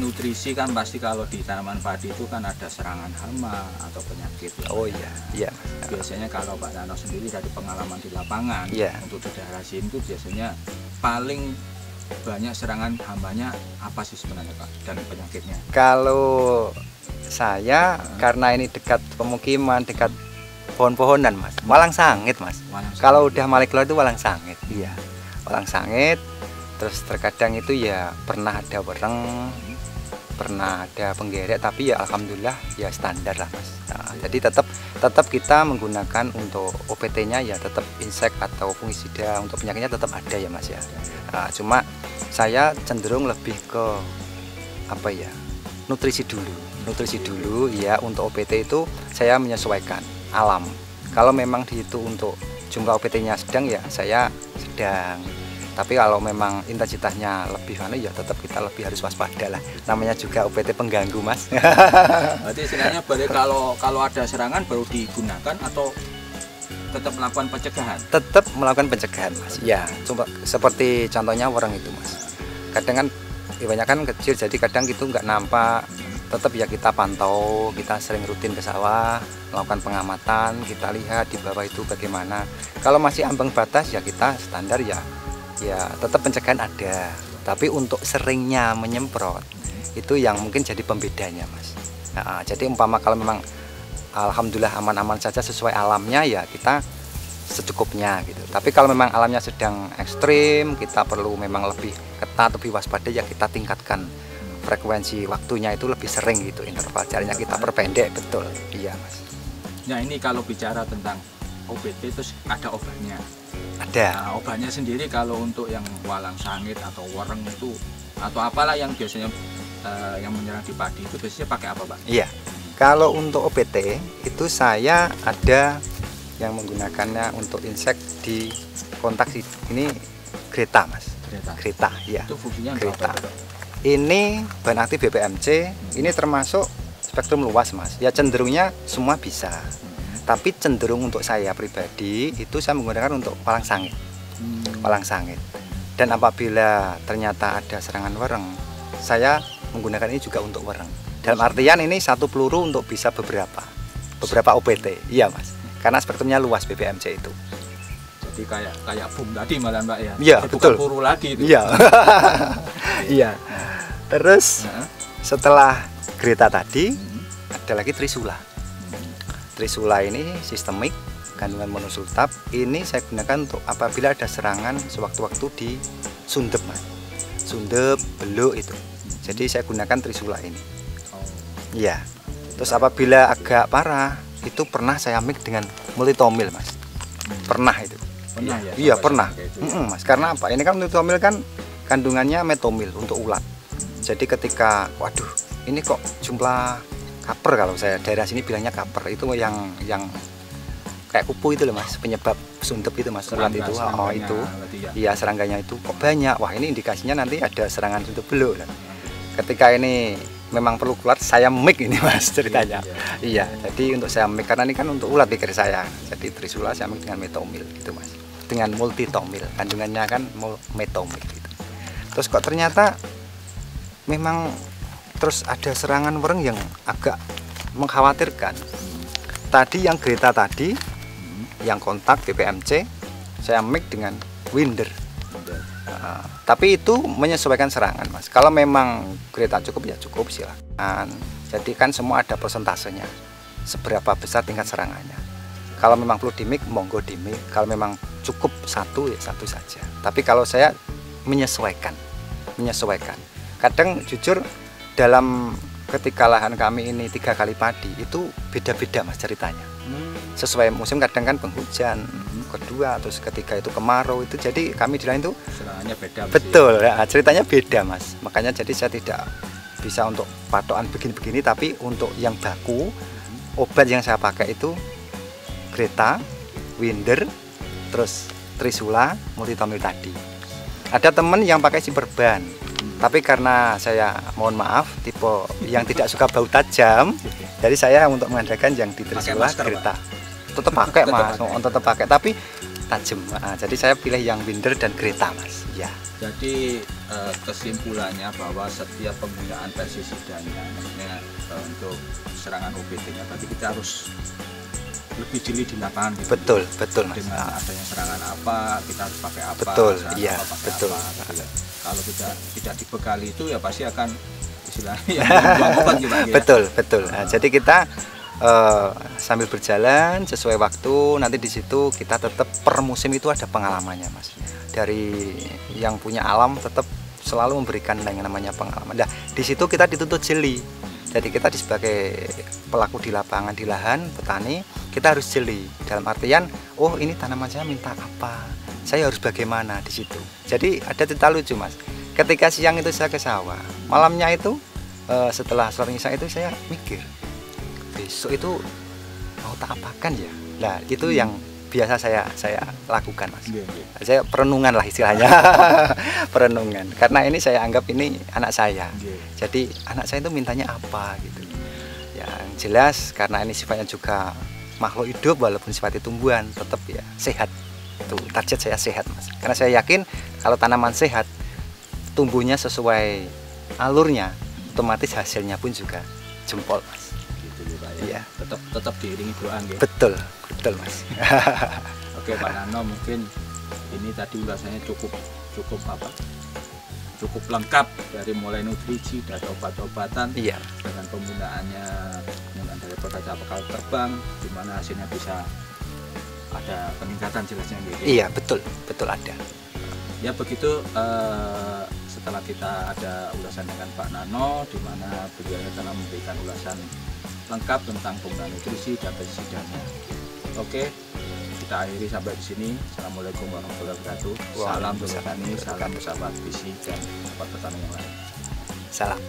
nutrisi kan pasti kalau di tanaman padi itu kan ada serangan hama atau penyakit. Oh iya, iya. Biasanya kalau Pak Nano sendiri dari pengalaman di lapangan, iya, untuk di daerah sini itu biasanya paling banyak serangan hamanya apa sih sebenarnya Pak, dan penyakitnya? Kalau saya karena ini dekat pemukiman, dekat pohon-pohonan Mas, walang sangit Mas. Kalau udah mulai keluar itu walang sangit. Iya, walang sangit. Terus terkadang itu ya pernah ada wereng, pernah ada penggeret, tapi ya alhamdulillah ya standar lah Mas. Nah, jadi tetap kita menggunakan untuk OPT-nya ya tetap insek atau fungisida, untuk penyakitnya tetap ada ya Mas ya. Nah, cuma saya cenderung lebih ke apa ya, nutrisi dulu ya. Untuk OPT itu saya menyesuaikan alam. Kalau memang itu untuk jumlah OPT-nya sedang ya saya sedang. Tapi kalau memang intensitasnya lebih ya tetap kita lebih harus waspada lah. Namanya juga OPT pengganggu Mas. Berarti istilahnya kalau ada serangan baru digunakan atau tetap melakukan pencegahan? Tetap melakukan pencegahan Mas. Ya, coba seperti contohnya wereng itu Mas. Kadang kan kebanyakan kecil jadi kadang itu nggak nampak. Tetap ya kita pantau, kita sering rutin ke sawah, melakukan pengamatan, kita lihat di bawah itu bagaimana. Kalau masih ambang batas ya kita standar ya tetap pencegahan ada, tapi untuk seringnya menyemprot itu yang mungkin jadi pembedanya Mas. Nah, jadi umpama kalau memang alhamdulillah aman-aman saja sesuai alamnya ya kita secukupnya gitu. Tapi kalau memang alamnya sedang ekstrim, kita perlu memang lebih ketat, lebih waspada ya kita tingkatkan frekuensi waktunya itu lebih sering gitu, interval jaraknya kita perpendek. Betul, iya Mas. Nah ini kalau bicara tentang OPT terus ada obatnya. Ada. Nah, obatnya sendiri kalau untuk yang walang sangit atau wereng itu atau apalah yang biasanya yang menyerang di padi itu biasanya pakai apa Pak? Iya. Kalau untuk OPT itu saya ada yang menggunakannya untuk insek di kontak ini Greta Mas. Greta ya. Itu fungsinya Greta. apa? Ini bahan aktif BPMC. Ini termasuk spektrum luas Mas. Ya cenderungnya semua bisa. Tapi cenderung untuk saya pribadi itu saya menggunakan untuk walang sangit. Walang sangit. Dan apabila ternyata ada serangan wereng, saya menggunakan ini juga untuk wereng. Dalam artian ini satu peluru untuk bisa beberapa OPT. Iya Mas. Karena spektrumnya luas BPMC itu. Jadi kayak boom tadi malah Mbak ya. Iya, betul. Bukan peluru lagi itu. Iya. Iya. Terus setelah Greta tadi ada lagi Trisula. Trisula ini sistemik, kandungan monosultab. Ini saya gunakan untuk apabila ada serangan sewaktu-waktu di sundep Mas. Sundep, beluk itu. Jadi saya gunakan Trisula ini. Iya. Terus apabila agak parah, itu pernah saya mix dengan multitomil Mas. Pernah itu. Pernah ya? Iya pernah. Mas. Karena apa? Ini kan multitomil kan kandungannya metomil untuk ulat. Jadi ketika, waduh, ini kok jumlah kaper, kalau saya daerah sini bilangnya kaper, itu yang kayak kupu itu loh Mas, penyebab sundep itu Mas, ulat itu. Oh itu. Iya, serangganya itu kok banyak. Wah, ini indikasinya nanti ada serangan sundep beluk. Ketika ini memang perlu keluar, saya mix ini Mas ceritanya. Iya, jadi untuk saya mix karena ini kan untuk ulat pikir saya. Jadi Trisula saya mix dengan metomil gitu Mas. Dengan multitomil, kandungannya kan metomil gitu. Terus kok ternyata memang terus ada serangan wereng yang agak mengkhawatirkan. Tadi yang Greta tadi, yang kontak BPMC, saya mix dengan Winder. Tapi itu menyesuaikan serangan Mas. Kalau memang Greta cukup ya cukup, silakan. Jadi kan semua ada persentasenya, seberapa besar tingkat serangannya. Kalau memang perlu dimix, monggo dimix. Kalau memang cukup satu ya satu saja. Tapi kalau saya menyesuaikan. Kadang jujur dalam ketika lahan kami ini 3 kali padi itu beda-beda Mas ceritanya. Sesuai musim, kadang kan penghujan, kedua terus ketika itu kemarau itu, jadi kami di lain itu serangannya beda. Betul, ya, ceritanya beda Mas. Makanya jadi saya tidak bisa untuk patokan begini-begini, tapi untuk yang baku obat yang saya pakai itu Greta, Winder, terus Trisula, multitomil tadi. Ada temen yang pakai Simperban. Tapi karena saya mohon maaf tipe yang tidak suka bau tajam, jadi saya untuk mengandalkan yang di Trisula Greta. Tetap pakai Mas, tetap pakai. Tapi tajam. Jadi saya pilih yang Binder dan Greta, Mas. Ya. Jadi kesimpulannya bahwa setiap penggunaan pestisida-nya, maksudnya untuk serangan OPT-nya, berarti kita harus lebih jeli di lapangan gitu. Betul, betul, Mas. Dengan adanya serangan apa, kita harus pakai apa. Betul, iya, apa, pakai betul. Apa, gitu ya. Kalau tidak dibekali itu ya pasti akan istilahnya ya, buang obat gitu, Pak, ya. Betul, betul. Nah, jadi kita sambil berjalan sesuai waktu, nanti di situ kita tetap per musim itu ada pengalamannya, Mas. Dari yang punya alam tetap selalu memberikan yang namanya pengalaman. Nah, di situ kita dituntut jeli. Jadi kita sebagai pelaku di lapangan, di lahan, petani, kita harus jeli. Dalam artian, oh ini tanaman saya minta apa, saya harus bagaimana di situ. Jadi ada cerita lucu, Mas. Ketika siang itu saya ke sawah, malamnya itu setelah sholat isya itu saya mikir, besok itu mau tak apakan ya. Nah itu yang biasa saya lakukan, Mas. Saya perenungan lah istilahnya. Perenungan, karena ini saya anggap ini anak saya. Jadi anak saya itu mintanya apa gitu. Yang jelas karena ini sifatnya juga makhluk hidup, walaupun sifatnya tumbuhan, tetap ya sehat. Itu target saya sehat, Mas. Karena saya yakin kalau tanaman sehat, tumbuhnya sesuai alurnya, otomatis hasilnya pun juga jempol, Mas. Ya, tetap diiringi doa ya. Betul, betul, Mas. Oke, Pak Nano, mungkin ini tadi ulasannya cukup lengkap, dari mulai nutrisi dan obat-obatan, iya, dengan penggunaannya dari produk bakal terbang, di mana hasilnya bisa ada peningkatan jelasnya gitu. Iya, betul ada. Ya begitu, setelah kita ada ulasan dengan Pak Nano, di mana beliau telah memberikan ulasan lengkap tentang penggunaan nutrisi dan pestisida-nya. Oke, kita akhiri sampai di sini. Assalamualaikum warahmatullahi wabarakatuh. Salam bertani, salam bersahabat visi dan sahabat petani yang lain. Salam.